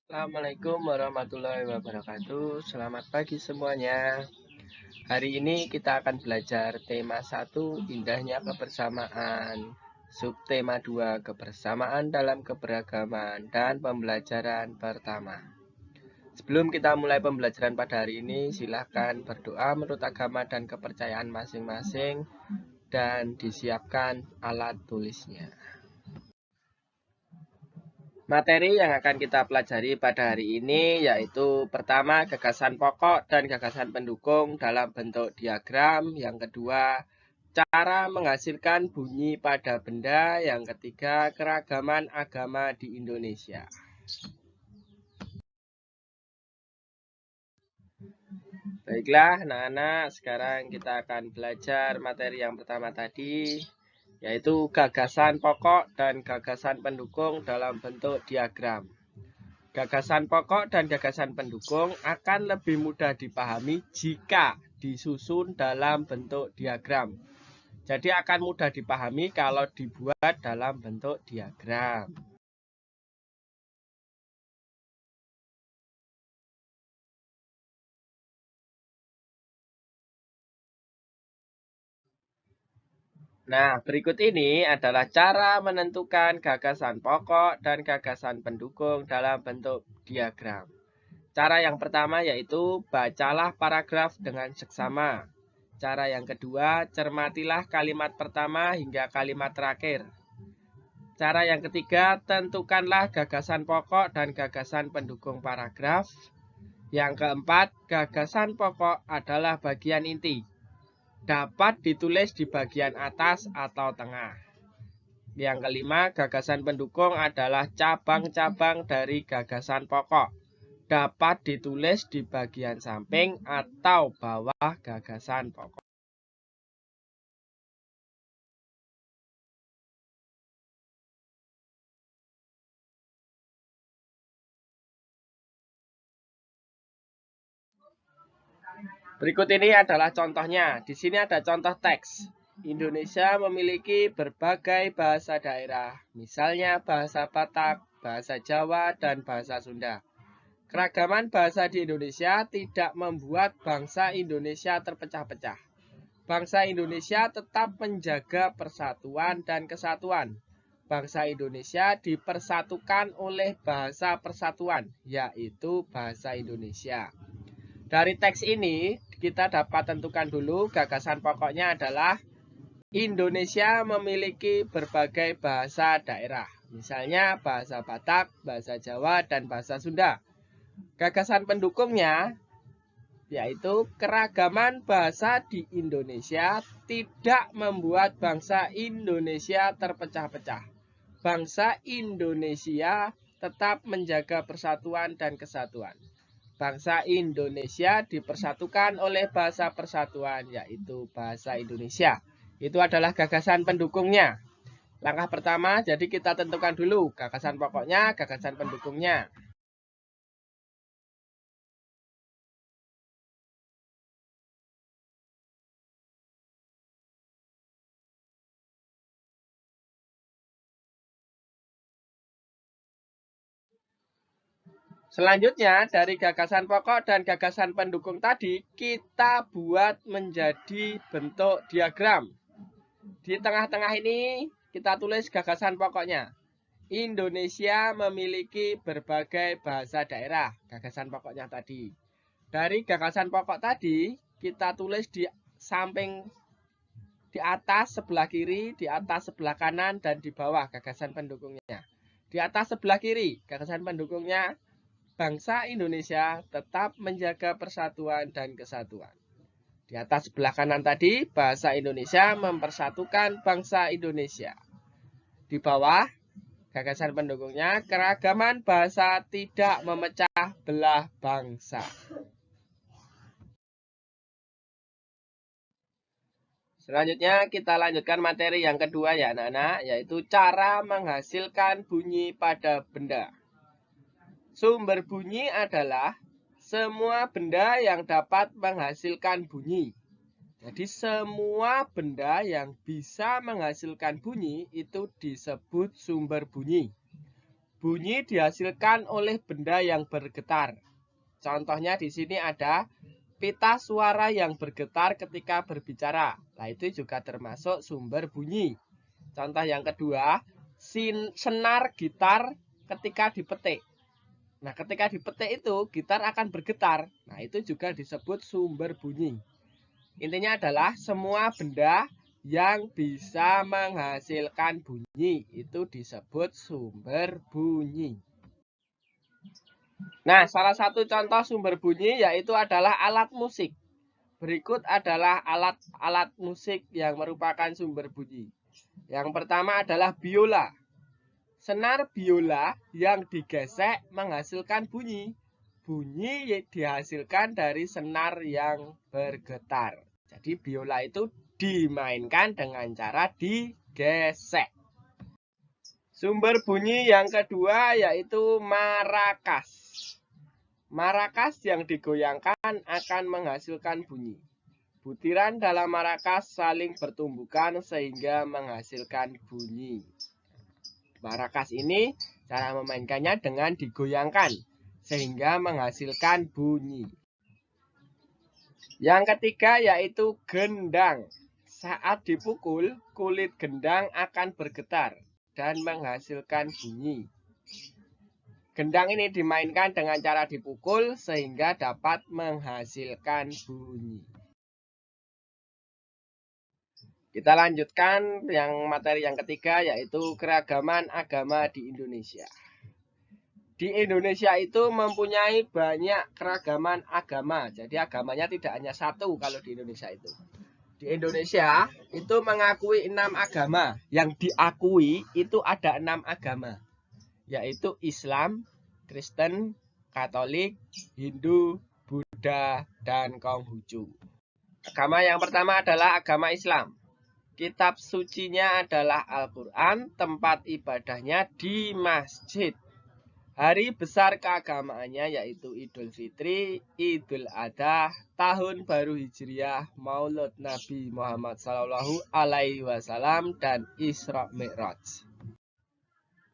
Assalamualaikum warahmatullahi wabarakatuh. Selamat pagi semuanya. Hari ini kita akan belajar tema 1, indahnya kebersamaan. Subtema 2, kebersamaan dalam keberagaman, dan pembelajaran pertama. Sebelum kita mulai pembelajaran pada hari ini, silahkan berdoa menurut agama dan kepercayaan masing-masing dan disiapkan alat tulisnya. Materi yang akan kita pelajari pada hari ini yaitu pertama gagasan pokok dan gagasan pendukung dalam bentuk diagram, yang kedua cara menghasilkan bunyi pada benda, yang ketiga keragaman agama di Indonesia. Baiklah anak-anak, sekarang kita akan belajar materi yang pertama tadi, yaitu gagasan pokok dan gagasan pendukung dalam bentuk diagram. Gagasan pokok dan gagasan pendukung akan lebih mudah dipahami jika disusun dalam bentuk diagram. Jadi akan mudah dipahami kalau dibuat dalam bentuk diagram. Nah, berikut ini adalah cara menentukan gagasan pokok dan gagasan pendukung dalam bentuk diagram. Cara yang pertama yaitu bacalah paragraf dengan seksama. Cara yang kedua, cermatilah kalimat pertama hingga kalimat terakhir. Cara yang ketiga, tentukanlah gagasan pokok dan gagasan pendukung paragraf. Yang keempat, gagasan pokok adalah bagian inti. Dapat ditulis di bagian atas atau tengah. Yang kelima, gagasan pendukung adalah cabang-cabang dari gagasan pokok. Dapat ditulis di bagian samping atau bawah gagasan pokok. Berikut ini adalah contohnya. Di sini ada contoh teks. Indonesia memiliki berbagai bahasa daerah, misalnya bahasa Batak, bahasa Jawa, dan bahasa Sunda. Keragaman bahasa di Indonesia tidak membuat bangsa Indonesia terpecah-pecah. Bangsa Indonesia tetap menjaga persatuan dan kesatuan. Bangsa Indonesia dipersatukan oleh bahasa persatuan, yaitu bahasa Indonesia. Dari teks ini, kita dapat tentukan dulu gagasan pokoknya adalah Indonesia memiliki berbagai bahasa daerah, misalnya bahasa Batak, bahasa Jawa, dan bahasa Sunda. Gagasan pendukungnya yaitu keragaman bahasa di Indonesia tidak membuat bangsa Indonesia terpecah-pecah. Bangsa Indonesia tetap menjaga persatuan dan kesatuan. Bangsa Indonesia dipersatukan oleh bahasa persatuan, yaitu bahasa Indonesia. Itu adalah gagasan pendukungnya. Langkah pertama, jadi kita tentukan dulu gagasan pokoknya, gagasan pendukungnya. Selanjutnya, dari gagasan pokok dan gagasan pendukung tadi, kita buat menjadi bentuk diagram. Di tengah-tengah ini, kita tulis gagasan pokoknya. Indonesia memiliki berbagai bahasa daerah, gagasan pokoknya tadi. Dari gagasan pokok tadi, kita tulis di samping, di atas sebelah kiri, di atas sebelah kanan, dan di bawah gagasan pendukungnya. Di atas sebelah kiri, gagasan pendukungnya, bangsa Indonesia tetap menjaga persatuan dan kesatuan. Di atas sebelah kanan tadi, bahasa Indonesia mempersatukan bangsa Indonesia. Di bawah, gagasan pendukungnya, keragaman bahasa tidak memecah belah bangsa. Selanjutnya kita lanjutkan materi yang kedua ya anak-anak, yaitu cara menghasilkan bunyi pada benda. Sumber bunyi adalah semua benda yang dapat menghasilkan bunyi. Jadi semua benda yang bisa menghasilkan bunyi itu disebut sumber bunyi. Bunyi dihasilkan oleh benda yang bergetar. Contohnya di sini ada pita suara yang bergetar ketika berbicara. Nah, itu juga termasuk sumber bunyi. Contoh yang kedua, senar gitar ketika dipetik. Nah, ketika dipetik itu gitar akan bergetar. Nah, itu juga disebut sumber bunyi. Intinya adalah semua benda yang bisa menghasilkan bunyi itu disebut sumber bunyi. Nah, salah satu contoh sumber bunyi yaitu adalah alat musik. Berikut adalah alat-alat musik yang merupakan sumber bunyi. Yang pertama adalah biola. Senar biola yang digesek menghasilkan bunyi. Bunyi dihasilkan dari senar yang bergetar. Jadi biola itu dimainkan dengan cara digesek. Sumber bunyi yang kedua yaitu marakas. Marakas yang digoyangkan akan menghasilkan bunyi. Butiran dalam marakas saling bertumbukan sehingga menghasilkan bunyi. Marakas ini cara memainkannya dengan digoyangkan sehingga menghasilkan bunyi. Yang ketiga yaitu gendang. Saat dipukul, kulit gendang akan bergetar dan menghasilkan bunyi. Gendang ini dimainkan dengan cara dipukul sehingga dapat menghasilkan bunyi. Kita lanjutkan materi yang ketiga yaitu keragaman agama di Indonesia. Di Indonesia itu mempunyai banyak keragaman agama. Jadi agamanya tidak hanya satu kalau di Indonesia itu. Di Indonesia itu mengakui 6 agama. Yang diakui itu ada 6 agama. Yaitu Islam, Kristen, Katolik, Hindu, Buddha, dan Konghucu. Agama yang pertama adalah agama Islam. Kitab sucinya adalah Al-Quran, tempat ibadahnya di masjid. Hari besar keagamaannya yaitu Idul Fitri, Idul Adha, Tahun Baru Hijriah, Maulud Nabi Muhammad SAW, dan Isra Mi'raj.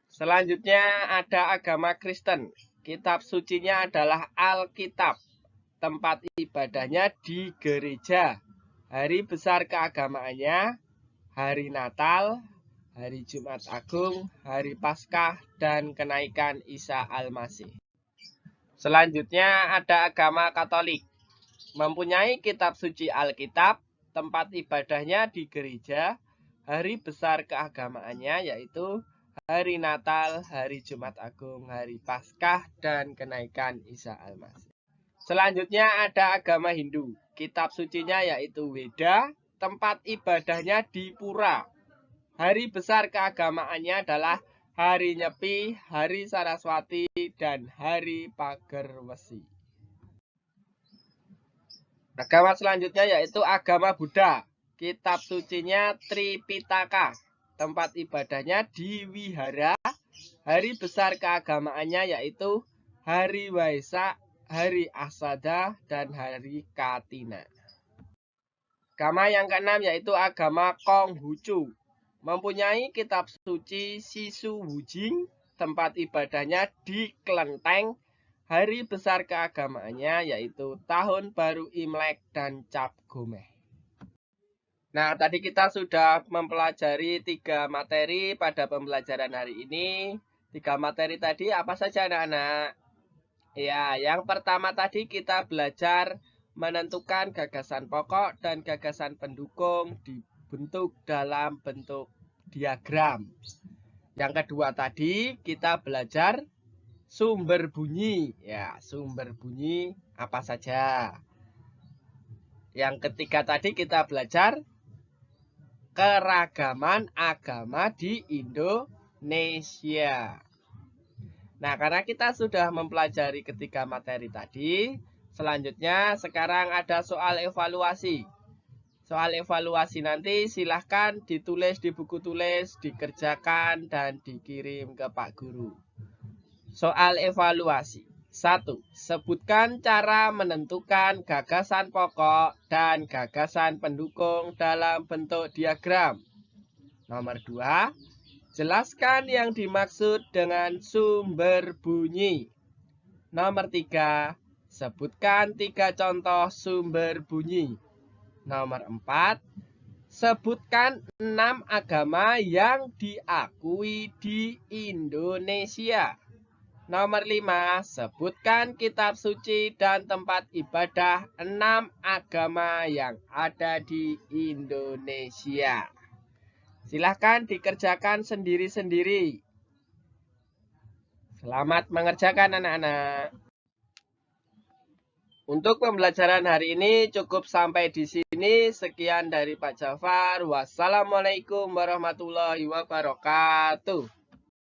Selanjutnya ada agama Kristen. Kitab sucinya adalah Alkitab. Tempat ibadahnya di gereja. Hari besar keagamaannya hari Natal, hari Jumat Agung, hari Paskah, dan kenaikan Isa Al-Masih. Selanjutnya ada agama Katolik. Mempunyai kitab suci Alkitab, tempat ibadahnya di gereja. Hari besar keagamaannya yaitu hari Natal, hari Jumat Agung, hari Paskah, dan kenaikan Isa Al-Masih. Selanjutnya ada agama Hindu. Kitab sucinya yaitu Weda, tempat ibadahnya di pura. Hari besar keagamaannya adalah hari Nyepi, hari Saraswati, dan hari Pagerwesi. Agama selanjutnya yaitu agama Buddha. Kitab sucinya Tripitaka. Tempat ibadahnya di wihara. Hari besar keagamaannya yaitu hari Waisak, hari Asada, dan hari Katina. Agama yang keenam yaitu agama Konghucu. Mempunyai kitab suci Sisu Wujing. Tempat ibadahnya di Klenteng. Hari besar keagamaannya yaitu Tahun Baru Imlek dan Cap Gomeh. Nah, tadi kita sudah mempelajari 3 materi pada pembelajaran hari ini. 3 materi tadi apa saja anak-anak? Ya, yang pertama tadi kita belajar menentukan gagasan pokok dan gagasan pendukung dibentuk dalam bentuk diagram. Yang kedua tadi kita belajar sumber bunyi. Ya, sumber bunyi apa saja. Yang ketiga tadi kita belajar keragaman agama di Indonesia. Nah, karena kita sudah mempelajari ketiga materi tadi, selanjutnya sekarang ada soal evaluasi. Soal evaluasi nanti silahkan ditulis di buku tulis, dikerjakan, dan dikirim ke Pak Guru. Soal evaluasi. 1. Sebutkan cara menentukan gagasan pokok dan gagasan pendukung dalam bentuk diagram. Nomor 2. Jelaskan yang dimaksud dengan sumber bunyi. Nomor 3, sebutkan 3 contoh sumber bunyi. Nomor 4, sebutkan 6 agama yang diakui di Indonesia. Nomor 5, sebutkan kitab suci dan tempat ibadah 6 agama yang ada di Indonesia. Silahkan dikerjakan sendiri-sendiri. Selamat mengerjakan anak-anak. Untuk pembelajaran hari ini cukup sampai di sini. Sekian dari Pak Jafar. Wassalamualaikum warahmatullahi wabarakatuh.